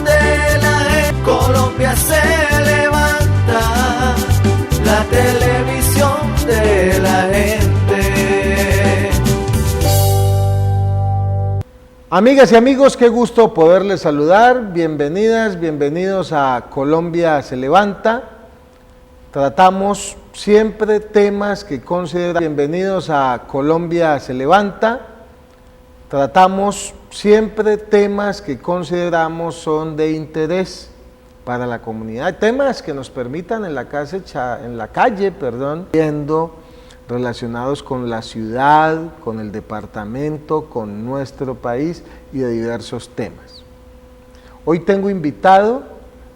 de la gente. Colombia se levanta, la televisión de la gente. Amigas y amigos, qué gusto poderles saludar. Bienvenidas, bienvenidos a Colombia se levanta. Tratamos siempre temas que consideran. Bienvenidos a Colombia se levanta. Tratamos siempre temas que consideramos son de interés para la comunidad, temas que nos permitan en la calle, viendo relacionados con la ciudad, con el departamento, con nuestro país y de diversos temas. Hoy tengo invitado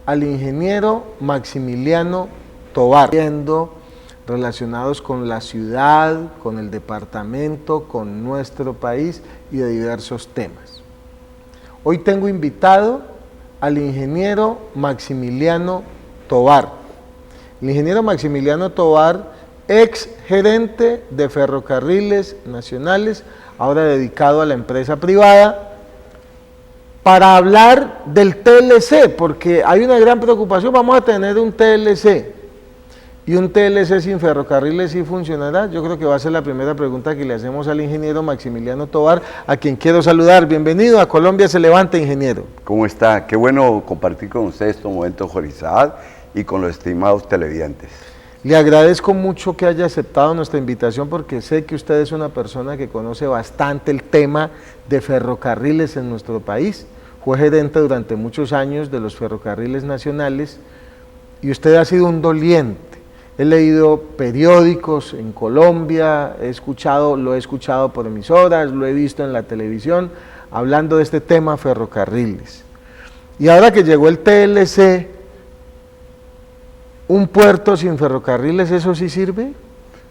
al ingeniero Maximiliano Tovar, relacionados con la ciudad, con el departamento, con nuestro país y de diversos temas. Hoy tengo invitado al ingeniero Maximiliano Tovar. El ingeniero Maximiliano Tovar, ex gerente de Ferrocarriles Nacionales, ahora dedicado a la empresa privada, para hablar del TLC, porque hay una gran preocupación. Vamos a tener un TLC, y un TLC sin ferrocarriles ¿sí funcionará? Yo creo que va a ser la primera pregunta que le hacemos al ingeniero Maximiliano Tovar, a quien quiero saludar. Bienvenido a Colombia se levanta, ingeniero. ¿Cómo está? Qué bueno compartir con ustedes estos momentos, Jorge Isaac, y con los estimados televidentes. Le agradezco mucho que haya aceptado nuestra invitación, porque sé que usted es una persona que conoce bastante el tema de ferrocarriles en nuestro país. Fue gerente durante muchos años de los ferrocarriles nacionales y usted ha sido un doliente. He leído periódicos en Colombia, lo he escuchado por emisoras, lo he visto en la televisión, hablando de este tema ferrocarriles. Y ahora que llegó el TLC, ¿un puerto sin ferrocarriles, eso sí sirve?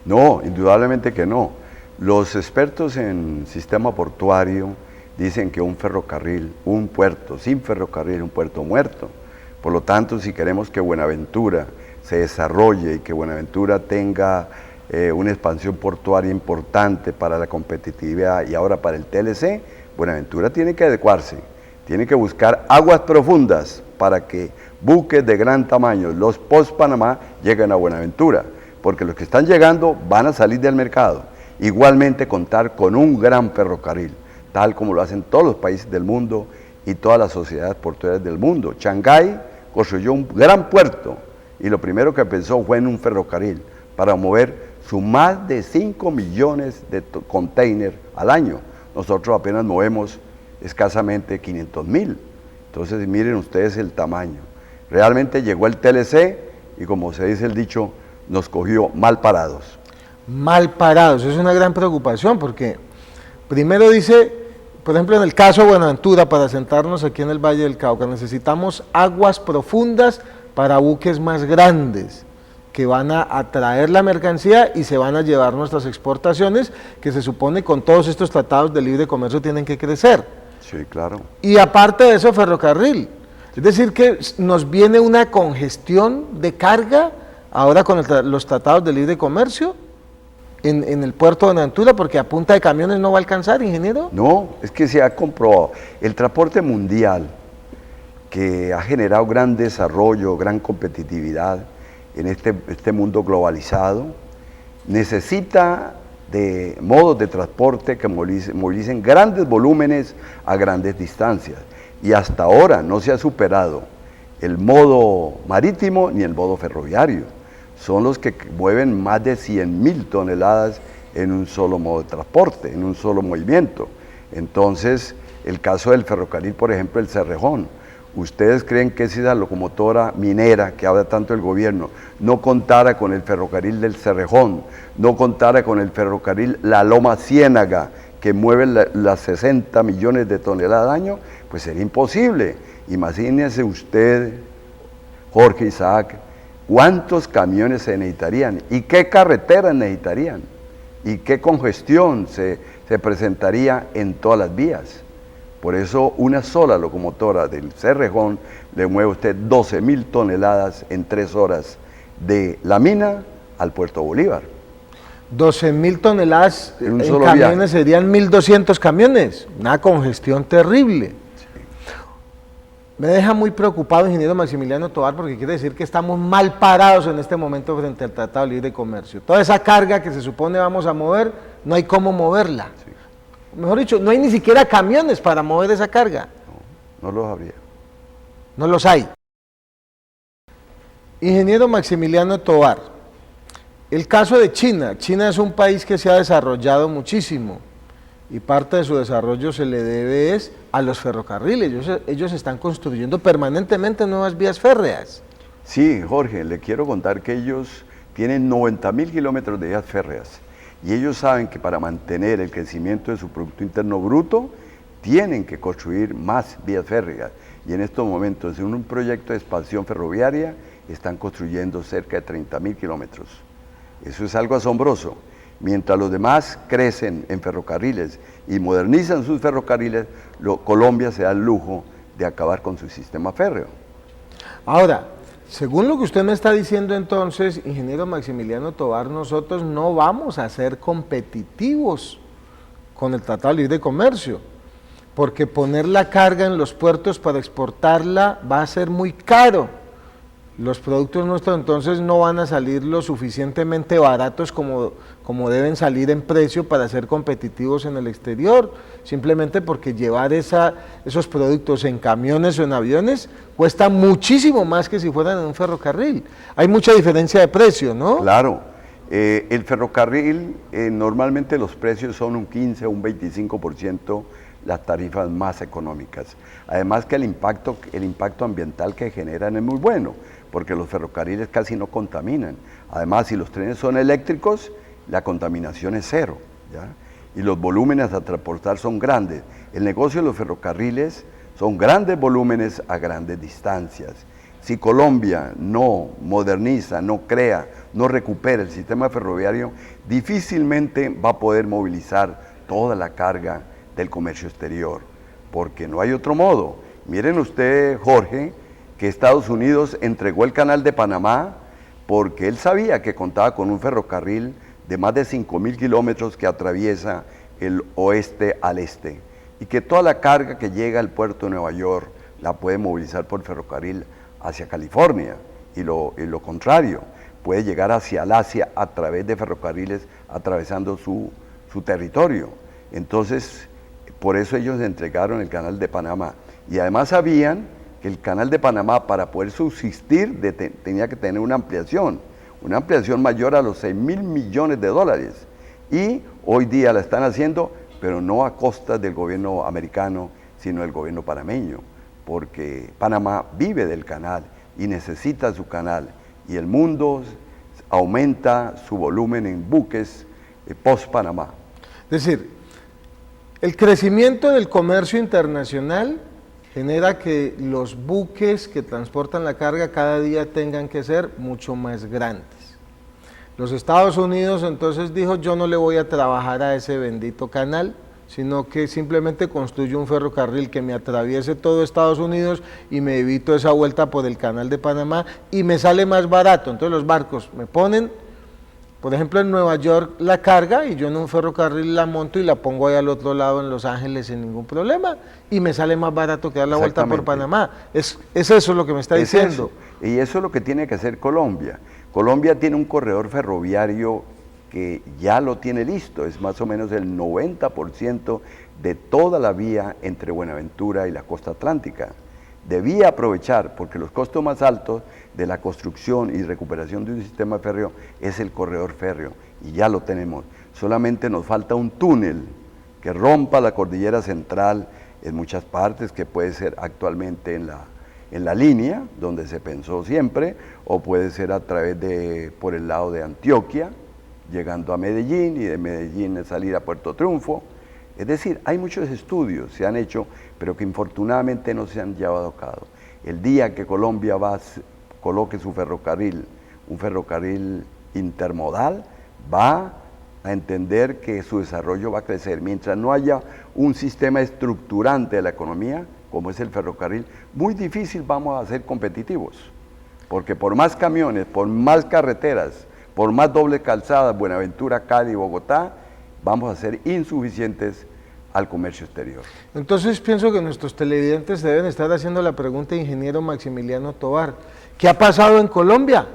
No, indudablemente que no. Los expertos en sistema portuario dicen que un ferrocarril, un puerto sin ferrocarril, un puerto muerto. Por lo tanto, si queremos que Buenaventura se desarrolle y que Buenaventura tenga una expansión portuaria importante para la competitividad y ahora para el TLC, Buenaventura tiene que adecuarse, tiene que buscar aguas profundas para que buques de gran tamaño, los post-Panamá, lleguen a Buenaventura, porque los que están llegando van a salir del mercado. Igualmente contar con un gran ferrocarril, tal como lo hacen todos los países del mundo y todas las sociedades portuarias del mundo. Shanghái construyó un gran puerto, y lo primero que pensó fue en un ferrocarril para mover sus más de 5 millones de containers al año. Nosotros apenas movemos escasamente 500.000. Entonces miren ustedes el tamaño. Realmente llegó el TLC y, como se dice el dicho, nos cogió mal parados. Mal parados, es una gran preocupación, porque primero dice, por ejemplo, en el caso de Buenaventura, para sentarnos aquí en el Valle del Cauca, necesitamos aguas profundas para buques más grandes que van a atraer la mercancía y se van a llevar nuestras exportaciones, que se supone con todos estos tratados de libre comercio tienen que crecer. Sí, claro. Y aparte de eso, ferrocarril. Es decir, que nos viene una congestión de carga ahora con los tratados de libre comercio en el puerto de Buenaventura, porque a punta de camiones no va a alcanzar, ingeniero. No, es que se ha comprobado. El transporte mundial, que ha generado gran desarrollo, gran competitividad en este mundo globalizado, necesita de modos de transporte que movilicen grandes volúmenes a grandes distancias. Y hasta ahora no se ha superado el modo marítimo ni el modo ferroviario. Son los que mueven más de 100.000 toneladas en un solo modo de transporte, en un solo movimiento. Entonces, el caso del ferrocarril, por ejemplo, el Cerrejón. ¿Ustedes creen que si esa locomotora minera que habla tanto el gobierno no contara con el ferrocarril del Cerrejón, no contara con el ferrocarril La Loma Ciénaga, que mueve las 60 millones de toneladas al año? Pues sería imposible. Imagínense usted, Jorge Isaac, cuántos camiones se necesitarían y qué carreteras necesitarían y qué congestión se presentaría en todas las vías. Por eso una sola locomotora del Cerrejón le mueve a usted 12.000 toneladas en 3 horas de la mina al Puerto Bolívar. 12.000 toneladas en solo camiones, viaje. serían 1.200 camiones, una congestión terrible. Me deja muy preocupado, ingeniero Maximiliano Tovar, porque quiere decir que estamos mal parados en este momento frente al Tratado de Libre Comercio. Toda esa carga que se supone vamos a mover, no hay cómo moverla. Sí. Mejor dicho, no hay ni siquiera camiones para mover esa carga. No los habría. No los hay. Ingeniero Maximiliano Tovar, el caso de China. China es un país que se ha desarrollado muchísimo y parte de su desarrollo se le debe es a los ferrocarriles. Ellos están construyendo permanentemente nuevas vías férreas. Sí, Jorge, le quiero contar que ellos tienen 90.000 kilómetros de vías férreas y ellos saben que para mantener el crecimiento de su Producto Interno Bruto tienen que construir más vías férreas y en estos momentos en un proyecto de expansión ferroviaria están construyendo cerca de 30.000 kilómetros. Eso es algo asombroso. Mientras los demás crecen en ferrocarriles y modernizan sus ferrocarriles, Colombia se da el lujo de acabar con su sistema férreo. Ahora, según lo que usted me está diciendo entonces, ingeniero Maximiliano Tovar, nosotros no vamos a ser competitivos con el Tratado de Libre Comercio, porque poner la carga en los puertos para exportarla va a ser muy caro. Los productos nuestros entonces no van a salir lo suficientemente baratos como deben salir en precio para ser competitivos en el exterior, simplemente porque llevar esos productos en camiones o en aviones cuesta muchísimo más que si fueran en un ferrocarril. Hay mucha diferencia de precio, ¿no? Claro, el ferrocarril normalmente los precios son un 15 o un 25% las tarifas más económicas. Además que el impacto ambiental que generan es muy bueno, porque los ferrocarriles casi no contaminan. Además, si los trenes son eléctricos, la contaminación es cero, ¿ya? Y los volúmenes a transportar son grandes. El negocio de los ferrocarriles son grandes volúmenes a grandes distancias. Si Colombia no moderniza, no crea, no recupera el sistema ferroviario, difícilmente va a poder movilizar toda la carga del comercio exterior, porque no hay otro modo. Miren usted, Jorge, que Estados Unidos entregó el canal de Panamá porque él sabía que contaba con un ferrocarril de más de 5.000 kilómetros que atraviesa el oeste al este y que toda la carga que llega al puerto de Nueva York la puede movilizar por ferrocarril hacia California y lo contrario, puede llegar hacia el Asia a través de ferrocarriles atravesando su territorio. Entonces, por eso ellos entregaron el canal de Panamá y además sabían que el canal de Panamá para poder subsistir tenía que tener una ampliación mayor a los 6.000 millones de dólares y hoy día la están haciendo, pero no a costa del gobierno americano, sino del gobierno panameño, porque Panamá vive del canal y necesita su canal y el mundo aumenta su volumen en buques post-Panamá. Es decir, el crecimiento del comercio internacional genera que los buques que transportan la carga cada día tengan que ser mucho más grandes. Los Estados Unidos entonces dijo, yo no le voy a trabajar a ese bendito canal, sino que simplemente construyo un ferrocarril que me atraviese todo Estados Unidos y me evito esa vuelta por el canal de Panamá y me sale más barato. Entonces los barcos me ponen, por ejemplo en Nueva York, la carga y yo en un ferrocarril la monto y la pongo ahí al otro lado en Los Ángeles sin ningún problema y me sale más barato que dar la vuelta por Panamá. Es eso lo que me está diciendo. Eso. Y eso es lo que tiene que hacer Colombia. Colombia tiene un corredor ferroviario que ya lo tiene listo, es más o menos el 90% de toda la vía entre Buenaventura y la costa atlántica. Debía aprovechar, porque los costos más altos de la construcción y recuperación de un sistema férreo es el corredor férreo, y ya lo tenemos. Solamente nos falta un túnel que rompa la cordillera central en muchas partes, que puede ser actualmente en la línea, donde se pensó siempre, o puede ser a través por el lado de Antioquia, llegando a Medellín, y de Medellín salir a Puerto Triunfo. Es decir, hay muchos estudios, se han hecho, pero que infortunadamente no se han llevado a cabo. El día que Colombia coloque su ferrocarril, un ferrocarril intermodal, va a entender que su desarrollo va a crecer. Mientras no haya un sistema estructurante de la economía, como es el ferrocarril, muy difícil vamos a ser competitivos. Porque por más camiones, por más carreteras, por más doble calzada, Buenaventura, Cali, Bogotá, vamos a ser insuficientes al comercio exterior. Entonces pienso que nuestros televidentes deben estar haciendo la pregunta, ingeniero Maximiliano Tovar, ¿qué ha pasado en Colombia?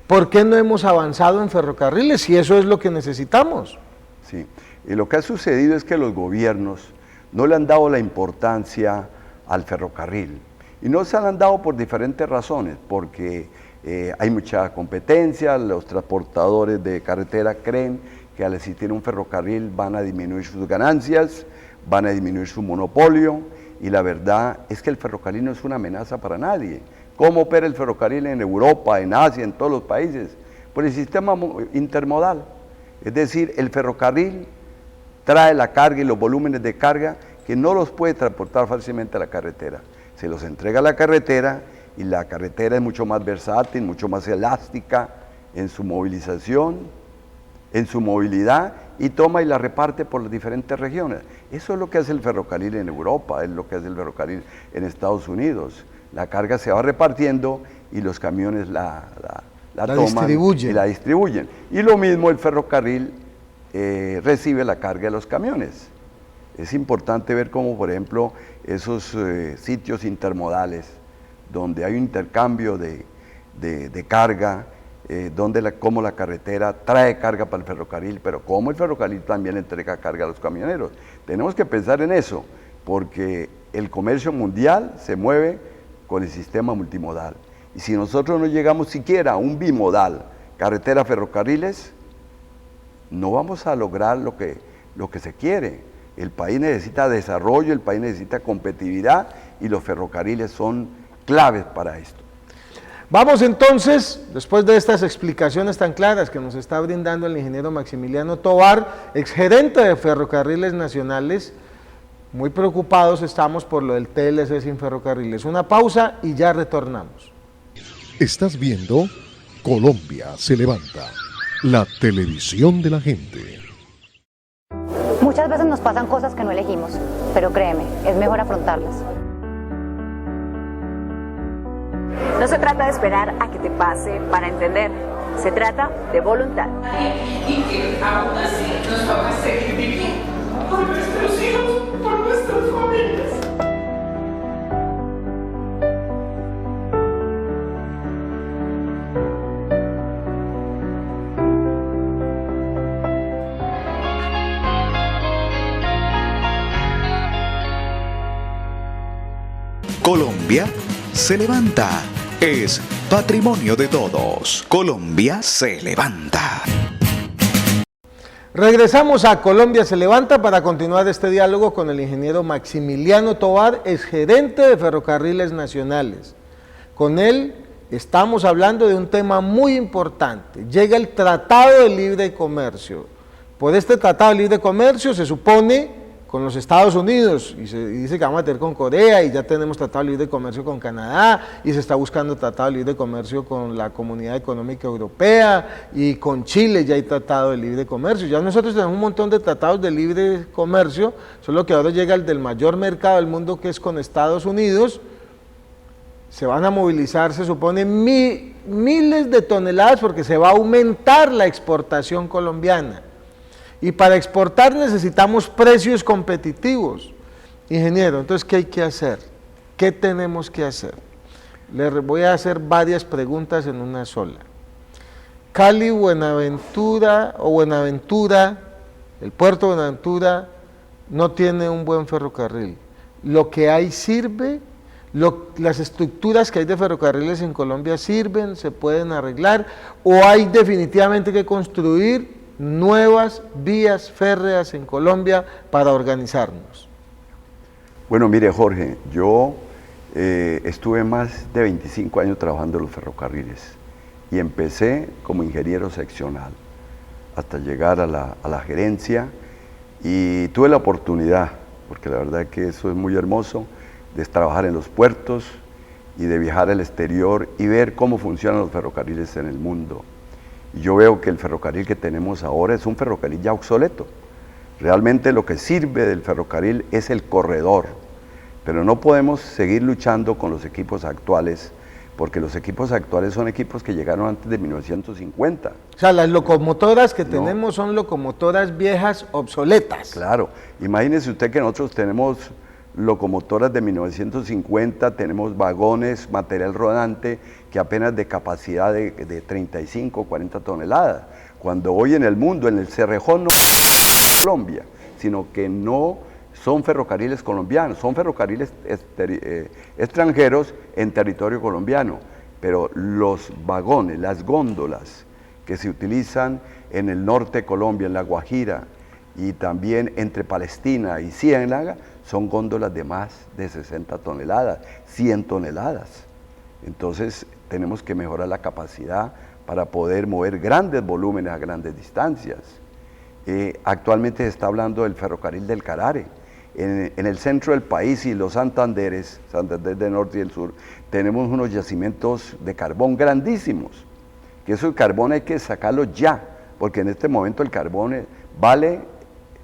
¿Por qué no hemos avanzado en ferrocarriles si eso es lo que necesitamos? Sí, y lo que ha sucedido es que los gobiernos no le han dado la importancia al ferrocarril, y no se la han dado por diferentes razones, porque hay mucha competencia, los transportadores de carretera creen que al existir un ferrocarril van a disminuir sus ganancias, van a disminuir su monopolio, y la verdad es que el ferrocarril no es una amenaza para nadie. ¿Cómo opera el ferrocarril en Europa, en Asia, en todos los países? Por el sistema intermodal. Es decir, el ferrocarril trae la carga y los volúmenes de carga que no los puede transportar fácilmente a la carretera. Se los entrega a la carretera, y la carretera es mucho más versátil, mucho más elástica en su movilización, en su movilidad, y toma y la reparte por las diferentes regiones. Eso es lo que hace el ferrocarril en Europa, es lo que hace el ferrocarril en Estados Unidos. La carga se va repartiendo y los camiones la toman distribuyen. y la distribuyen. Y lo mismo el ferrocarril recibe la carga de los camiones. Es importante ver cómo, por ejemplo, esos sitios intermodales, donde hay un intercambio de carga, cómo la carretera trae carga para el ferrocarril, pero cómo el ferrocarril también entrega carga a los camioneros. Tenemos que pensar en eso, porque el comercio mundial se mueve con el sistema multimodal. Y si nosotros no llegamos siquiera a un bimodal, carretera, ferrocarriles, no vamos a lograr lo que se quiere. El país necesita desarrollo, el país necesita competitividad, y los ferrocarriles son claves para esto. Vamos entonces, después de estas explicaciones tan claras que nos está brindando el ingeniero Maximiliano Tovar, exgerente de Ferrocarriles Nacionales, muy preocupados estamos por lo del TLC sin ferrocarriles. Una pausa y ya retornamos. Estás viendo Colombia se levanta, la televisión de la gente. Muchas veces nos pasan cosas que no elegimos, pero créeme, es mejor afrontarlas. No se trata de esperar a que te pase para entender, se trata de voluntad. Y que aún así nos toca seguir viviendo por nuestros hijos, por nuestras familias. Colombia se levanta. Es patrimonio de todos. Colombia se levanta. Regresamos a Colombia se levanta para continuar este diálogo con el ingeniero Maximiliano Tovar, exgerente de Ferrocarriles Nacionales. Con él estamos hablando de un tema muy importante. Llega el Tratado de Libre Comercio. Por este Tratado de Libre Comercio se supone con los Estados Unidos, y dice que vamos a tener con Corea, y ya tenemos Tratado de Libre Comercio con Canadá, y se está buscando Tratado de Libre Comercio con la Comunidad Económica Europea, y con Chile ya hay Tratado de Libre Comercio. Ya nosotros tenemos un montón de tratados de libre comercio, solo que ahora llega el del mayor mercado del mundo, que es con Estados Unidos. Se van a movilizar, se supone, miles de toneladas, porque se va a aumentar la exportación colombiana. Y para exportar necesitamos precios competitivos. Ingeniero, entonces, ¿qué hay que hacer? ¿Qué tenemos que hacer? Le voy a hacer varias preguntas en una sola. Cali, Buenaventura, el puerto de Buenaventura no tiene un buen ferrocarril. Lo que hay sirve, las estructuras que hay de ferrocarriles en Colombia sirven, se pueden arreglar, o hay definitivamente que construir nuevas vías férreas en Colombia para organizarnos. Bueno, mire, Jorge, yo estuve más de 25 años trabajando en los ferrocarriles y empecé como ingeniero seccional hasta llegar a la gerencia, y tuve la oportunidad, porque la verdad que eso es muy hermoso, de trabajar en los puertos y de viajar al exterior y ver cómo funcionan los ferrocarriles en el mundo. Y yo veo que el ferrocarril que tenemos ahora es un ferrocarril ya obsoleto. Realmente lo que sirve del ferrocarril es el corredor, pero no podemos seguir luchando con los equipos actuales, porque los equipos actuales son equipos que llegaron antes de 1950. O sea, las locomotoras que tenemos son locomotoras viejas obsoletas. Claro, imagínese usted que nosotros tenemos locomotoras de 1950, tenemos vagones, material rodante, que apenas de capacidad de 35, 40 toneladas, cuando hoy en el mundo, en el Cerrejón, no es Colombia, sino que no son ferrocarriles colombianos, son ferrocarriles extranjeros en territorio colombiano, pero los vagones, las góndolas que se utilizan en el norte de Colombia, en La Guajira, y también entre Palestina y Ciénaga, son góndolas de más de 60 toneladas, 100 toneladas. Entonces tenemos que mejorar la capacidad para poder mover grandes volúmenes a grandes distancias. Actualmente se está hablando del ferrocarril del Carare. En el centro del país y los Santanderes, Santander del Norte y del Sur, tenemos unos yacimientos de carbón grandísimos, que eso el carbón hay que sacarlo ya, porque en este momento el carbón vale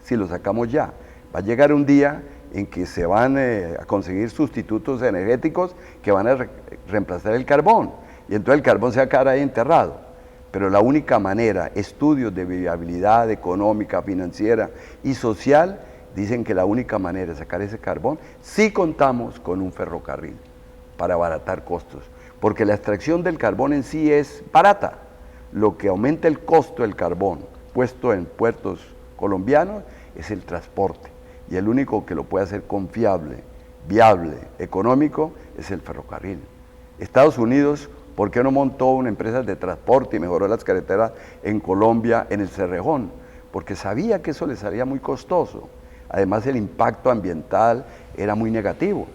si lo sacamos ya. Va a llegar un día en que se van a conseguir sustitutos energéticos que van a reemplazar el carbón, y entonces el carbón se va a quedar ahí enterrado. Pero la única manera, estudios de viabilidad económica, financiera y social, dicen que la única manera de sacar ese carbón, si contamos con un ferrocarril para abaratar costos, porque la extracción del carbón en sí es barata. Lo que aumenta el costo del carbón puesto en puertos colombianos es el transporte, y el único que lo puede hacer confiable, viable, económico, es el ferrocarril. Estados Unidos, ¿por qué no montó una empresa de transporte y mejoró las carreteras en Colombia, en el Cerrejón? Porque sabía que eso le salía muy costoso. Además, el impacto ambiental era muy negativo,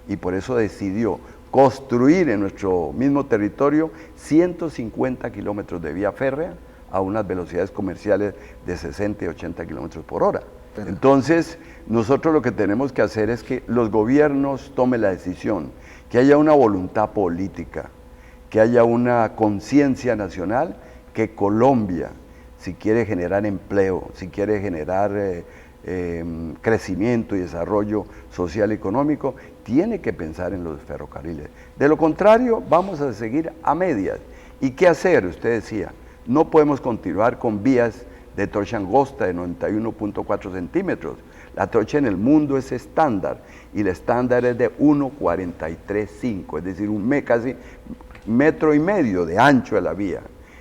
y por eso decidió construir en nuestro mismo territorio 150 kilómetros de vía férrea a unas velocidades comerciales de 60 y 80 kilómetros por hora. Entonces, nosotros lo que tenemos que hacer es que los gobiernos tomen la decisión, que haya una voluntad política, que haya una conciencia nacional, que Colombia, si quiere generar empleo, si quiere generar crecimiento y desarrollo social y económico, tiene que pensar en los ferrocarriles. De lo contrario, vamos a seguir a medias. ¿Y qué hacer? Usted decía, no podemos continuar con vías de trocha angosta de 91.4 centímetros. La trocha en el mundo es estándar, y el estándar es de 1,43,5, es decir, casi 1,5 metros de ancho de la vía.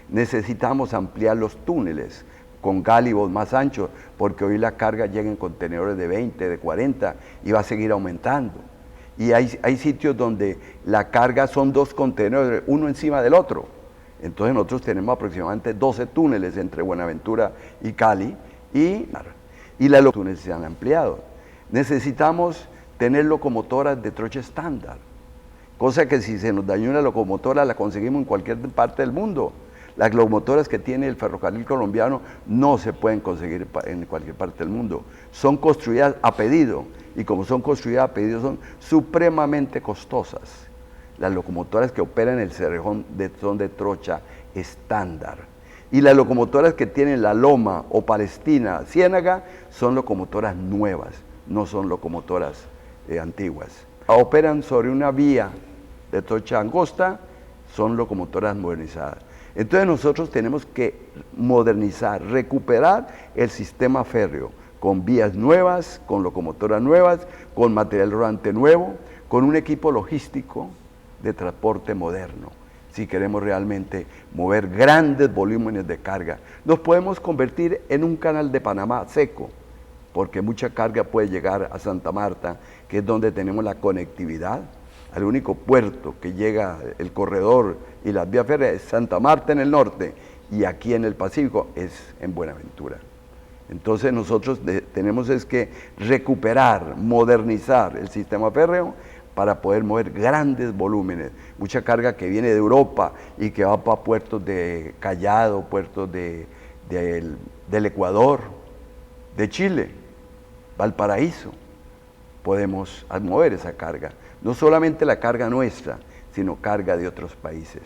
Necesitamos ampliar los túneles con gálibos más anchos, porque hoy la carga llega en contenedores de 20, de 40, y va a seguir aumentando. Y hay sitios donde la carga son 2 contenedores, uno encima del otro. Entonces nosotros tenemos aproximadamente 12 túneles entre Buenaventura y Cali, y los túneles se han ampliado. Necesitamos tener locomotoras de trocha estándar, cosa que si se nos dañó una locomotora la conseguimos en cualquier parte del mundo. Las locomotoras que tiene el ferrocarril colombiano no se pueden conseguir en cualquier parte del mundo. Son construidas a pedido, y como son construidas a pedido son supremamente costosas. Las locomotoras que operan en el Cerrejón son de trocha estándar. Y las locomotoras que tienen La Loma o Palestina, Ciénaga, son locomotoras nuevas, no son locomotoras antiguas. Operan sobre una vía de trocha angosta, son locomotoras modernizadas. Entonces nosotros tenemos que modernizar, recuperar el sistema férreo, con vías nuevas, con locomotoras nuevas, con material rodante nuevo, con un equipo logístico de transporte moderno. Si queremos realmente mover grandes volúmenes de carga, nos podemos convertir en un canal de Panamá seco, porque mucha carga puede llegar a Santa Marta, que es donde tenemos la conectividad. Al único puerto que llega el corredor y las vías férreas es Santa Marta en el norte, y aquí en el Pacífico es en Buenaventura. Entonces nosotros tenemos que recuperar, modernizar el sistema férreo para poder mover grandes volúmenes, mucha carga que viene de Europa y que va para puertos de Callao, puertos del Ecuador, de Chile, Valparaíso. Podemos mover esa carga, no solamente la carga nuestra, sino carga de otros países.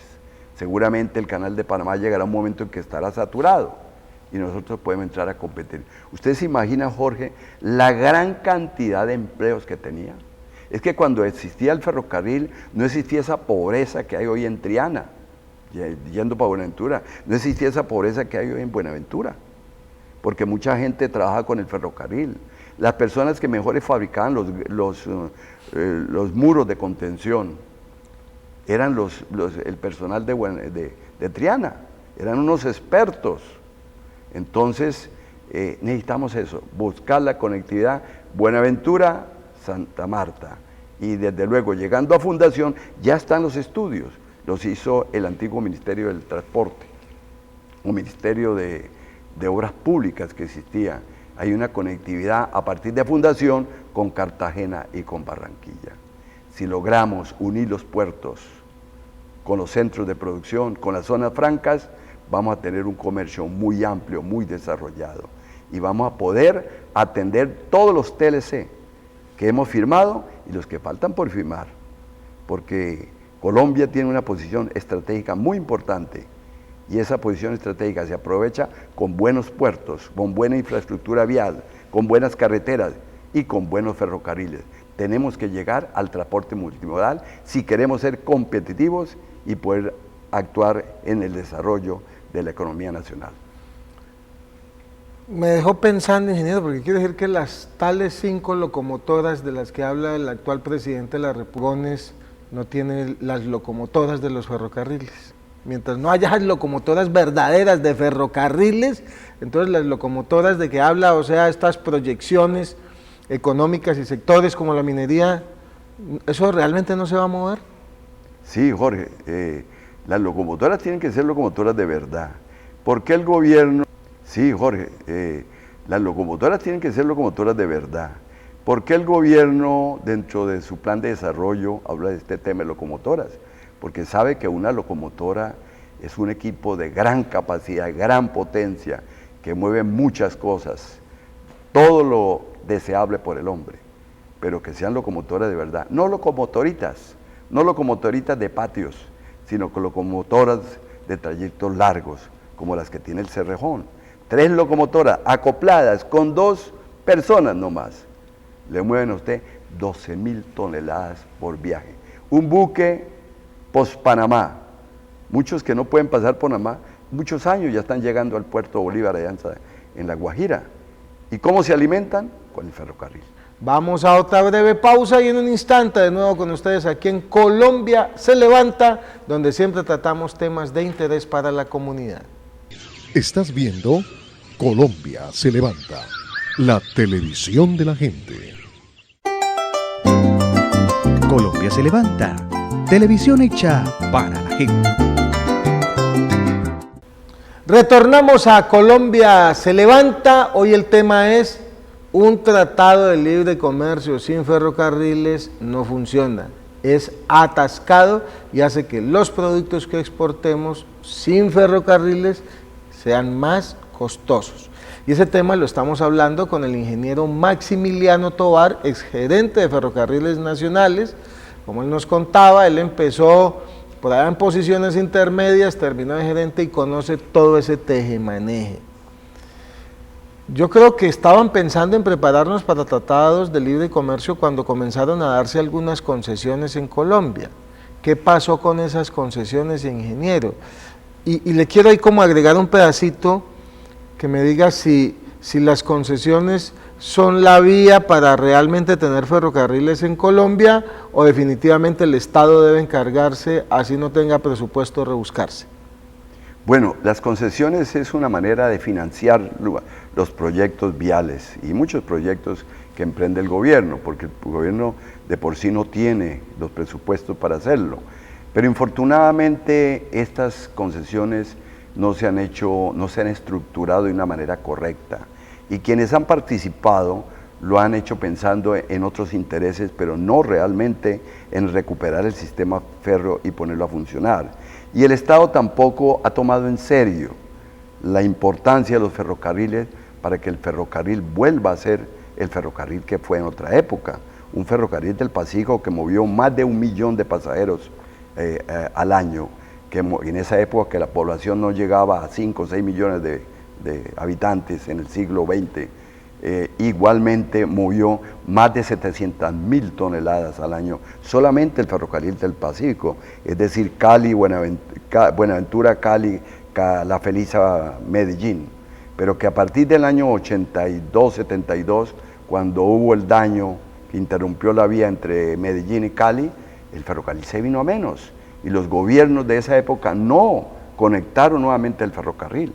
Seguramente el canal de Panamá llegará un momento en que estará saturado y nosotros podemos entrar a competir. ¿Usted se imagina, Jorge, la gran cantidad de empleos que tenía? Es que cuando existía el ferrocarril no existía esa pobreza que hay hoy en Triana, yendo para Buenaventura, no existía esa pobreza que hay hoy en Buenaventura, porque mucha gente trabaja con el ferrocarril. Las personas que mejores fabricaban los muros de contención eran el personal de Triana, eran unos expertos. Entonces necesitamos eso, buscar la conectividad Buenaventura, Santa Marta, y desde luego llegando a Fundación ya están los estudios, los hizo el antiguo Ministerio del Transporte, un Ministerio de Obras Públicas que existía. Hay una conectividad a partir de Fundación con Cartagena y con Barranquilla. Si logramos unir los puertos con los centros de producción, con las zonas francas, vamos a tener un comercio muy amplio, muy desarrollado, y vamos a poder atender todos los TLC que hemos firmado y los que faltan por firmar, porque Colombia tiene una posición estratégica muy importante, y esa posición estratégica se aprovecha con buenos puertos, con buena infraestructura vial, con buenas carreteras y con buenos ferrocarriles. Tenemos que llegar al transporte multimodal si queremos ser competitivos y poder actuar en el desarrollo de la economía nacional. Me dejó pensando, ingeniero, porque quiere decir que las tales 5 locomotoras de las que habla el actual presidente de la República no tienen las locomotoras de los ferrocarriles. Mientras no haya locomotoras verdaderas de ferrocarriles, entonces las locomotoras de que habla, o sea, estas proyecciones económicas y sectores como la minería, ¿eso realmente no se va a mover? Sí, Jorge, las locomotoras tienen que ser locomotoras de verdad. ¿Por qué el gobierno? Sí, Jorge, las locomotoras tienen que ser locomotoras de verdad. ¿Por qué el gobierno, dentro de su plan de desarrollo, habla de este tema de locomotoras? Porque sabe que una locomotora es un equipo de gran capacidad, gran potencia, que mueve muchas cosas, todo lo deseable por el hombre, pero que sean locomotoras de verdad, no locomotoritas de patios, sino con locomotoras de trayectos largos, como las que tiene el Cerrejón. 3 locomotoras acopladas con 2 personas nomás, le mueven a usted 12.000 toneladas por viaje. Un buque post-Panamá, muchos que no pueden pasar por Panamá, muchos años ya están llegando al puerto Bolívar allá en La Guajira. ¿Y cómo se alimentan? Con el ferrocarril. Vamos a otra breve pausa y en un instante de nuevo con ustedes aquí en Colombia se levanta, donde siempre tratamos temas de interés para la comunidad. Estás viendo Colombia se levanta, la televisión de la gente. Colombia se levanta, televisión hecha para la gente. Retornamos a Colombia se levanta, hoy el tema es un tratado de libre comercio sin ferrocarriles no funciona, es atascado y hace que los productos que exportemos sin ferrocarriles sean más costosos. Y ese tema lo estamos hablando con el ingeniero Maximiliano Tovar, exgerente de Ferrocarriles Nacionales. Como él nos contaba, él empezó por allá en posiciones intermedias, terminó de gerente y conoce todo ese tejemaneje. Yo creo que estaban pensando en prepararnos para tratados de libre comercio cuando comenzaron a darse algunas concesiones en Colombia. ¿Qué pasó con esas concesiones, ingeniero? Y le quiero ahí como agregar un pedacito que me diga si las concesiones son la vía para realmente tener ferrocarriles en Colombia o definitivamente el Estado debe encargarse, así no tenga presupuesto, rebuscarse. Bueno, las concesiones es una manera de financiar los proyectos viales y muchos proyectos que emprende el gobierno, porque el gobierno de por sí no tiene los presupuestos para hacerlo. Pero infortunadamente estas concesiones no se han estructurado de una manera correcta. Y quienes han participado lo han hecho pensando en otros intereses, pero no realmente en recuperar el sistema férreo y ponerlo a funcionar. Y el Estado tampoco ha tomado en serio la importancia de los ferrocarriles para que el ferrocarril vuelva a ser el ferrocarril que fue en otra época. Un ferrocarril del Pacífico que movió más de 1 millón de pasajeros al año, que en esa época que la población no llegaba a 5 o 6 millones de habitantes en el siglo XX, igualmente movió más de 700.000 toneladas al año, solamente el ferrocarril del Pacífico, es decir, Cali, Buenaventura, Cali, La Feliza, Medellín, pero que a partir del año 82, 72, cuando hubo el daño que interrumpió la vía entre Medellín y Cali, el ferrocarril se vino a menos, y los gobiernos de esa época no conectaron nuevamente el ferrocarril.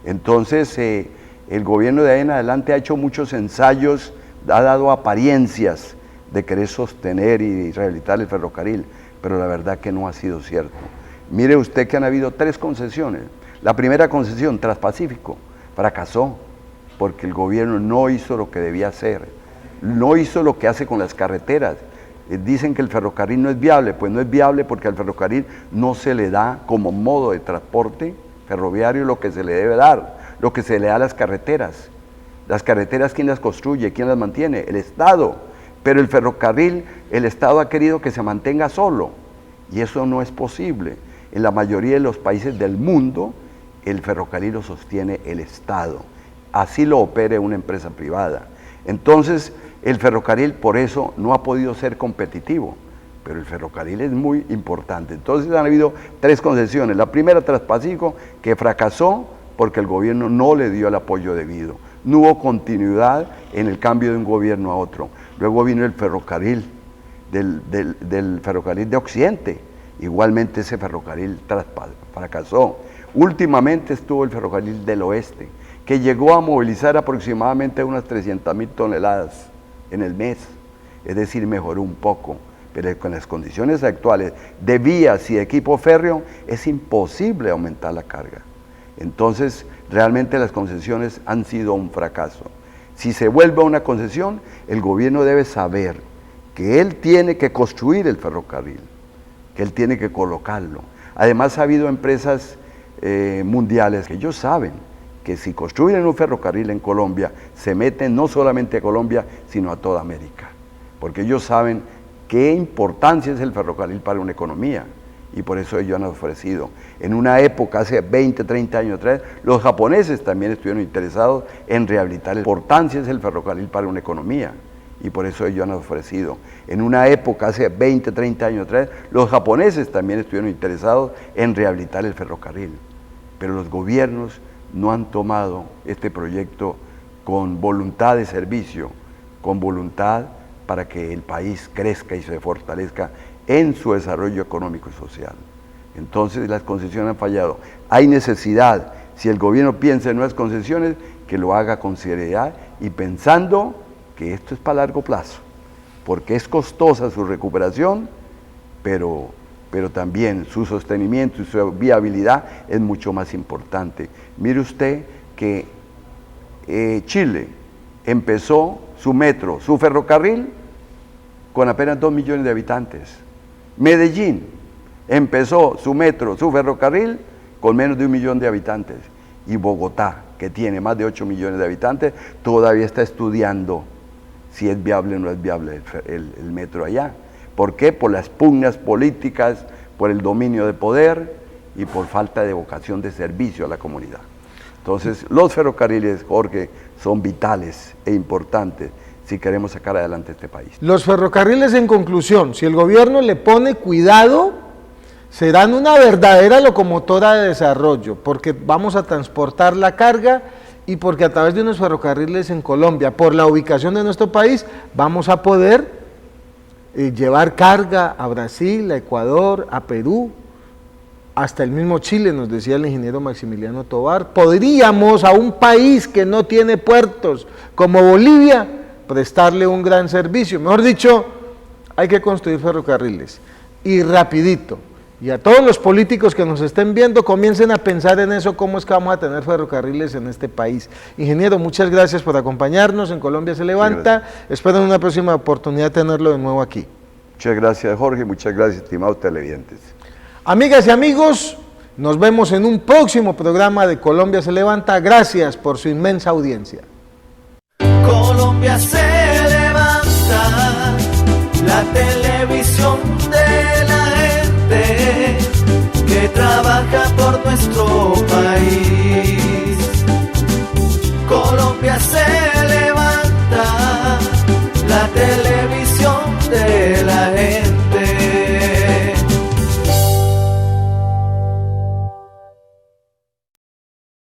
Entonces, el gobierno de ahí en adelante ha hecho muchos ensayos, ha dado apariencias de querer sostener y rehabilitar el ferrocarril, pero la verdad que no ha sido cierto. Mire usted que han habido 3 concesiones. La primera concesión, Transpacífico, fracasó porque el gobierno no hizo lo que debía hacer, no hizo lo que hace con las carreteras. Dicen que el ferrocarril no es viable, pues no es viable porque al ferrocarril no se le da como modo de transporte ferroviario lo que se le debe dar, lo que se le da a las carreteras. Las carreteras, ¿quién las construye? ¿Quién las mantiene? El Estado. Pero el ferrocarril, el Estado ha querido que se mantenga solo, y eso no es posible. En la mayoría de los países del mundo, el ferrocarril lo sostiene el Estado, así lo opere una empresa privada. Entonces, el ferrocarril por eso no ha podido ser competitivo, pero el ferrocarril es muy importante. Entonces han habido 3 concesiones. La primera, Transpacífico, que fracasó porque el gobierno no le dio el apoyo debido. No hubo continuidad en el cambio de un gobierno a otro. Luego vino el ferrocarril, del ferrocarril de Occidente. Igualmente ese ferrocarril fracasó. Últimamente estuvo el ferrocarril del Oeste, que llegó a movilizar aproximadamente unas 300.000 toneladas en el mes, es decir, mejoró un poco, pero con las condiciones actuales de vías y equipo férreo es imposible aumentar la carga. Entonces, realmente las concesiones han sido un fracaso. Si se vuelve a una concesión, el gobierno debe saber que él tiene que construir el ferrocarril, que él tiene que colocarlo. Además, ha habido empresas mundiales que ellos saben que si construyen un ferrocarril en Colombia, se meten no solamente a Colombia, sino a toda América, porque ellos saben qué importancia es el ferrocarril para una economía, y por eso ellos han ofrecido. En una época, hace 20, 30 años atrás, los japoneses también estuvieron interesados en rehabilitar. La importancia es el ferrocarril para una economía, y por eso ellos han ofrecido. En una época, hace 20, 30 años atrás, los japoneses también estuvieron interesados en rehabilitar el ferrocarril, pero los gobiernos no han tomado este proyecto con voluntad de servicio, con voluntad para que el país crezca y se fortalezca en su desarrollo económico y social. Entonces las concesiones han fallado. Hay necesidad, si el gobierno piensa en nuevas concesiones, que lo haga con seriedad y pensando que esto es para largo plazo, porque es costosa su recuperación, pero también su sostenimiento y su viabilidad es mucho más importante. Mire usted que Chile empezó su metro, su ferrocarril, con apenas 2 millones de habitantes. Medellín empezó su metro, su ferrocarril, con menos de 1 millón de habitantes. Y Bogotá, que tiene más de 8 millones de habitantes, todavía está estudiando si es viable o no es viable el metro allá. ¿Por qué? Por las pugnas políticas, por el dominio de poder y por falta de vocación de servicio a la comunidad. Entonces, los ferrocarriles, Jorge, son vitales e importantes si queremos sacar adelante este país. Los ferrocarriles, en conclusión, si el gobierno le pone cuidado, serán una verdadera locomotora de desarrollo, porque vamos a transportar la carga y porque a través de unos ferrocarriles en Colombia, por la ubicación de nuestro país, vamos a poder llevar carga a Brasil, a Ecuador, a Perú, hasta el mismo Chile, nos decía el ingeniero Maximiliano Tovar. Podríamos a un país que no tiene puertos, como Bolivia, prestarle un gran servicio. Mejor dicho, hay que construir ferrocarriles, y rapidito. Y a todos los políticos que nos estén viendo, comiencen a pensar en eso, cómo es que vamos a tener ferrocarriles en este país. Ingeniero, muchas gracias por acompañarnos en Colombia se levanta. Espero en una próxima oportunidad tenerlo de nuevo aquí. Muchas gracias, Jorge, muchas gracias, estimados televidentes. Amigas y amigos, nos vemos en un próximo programa de Colombia se levanta. Gracias por su inmensa audiencia. Colombia se levanta, la televisión de la gente que trabaja por nuestro país.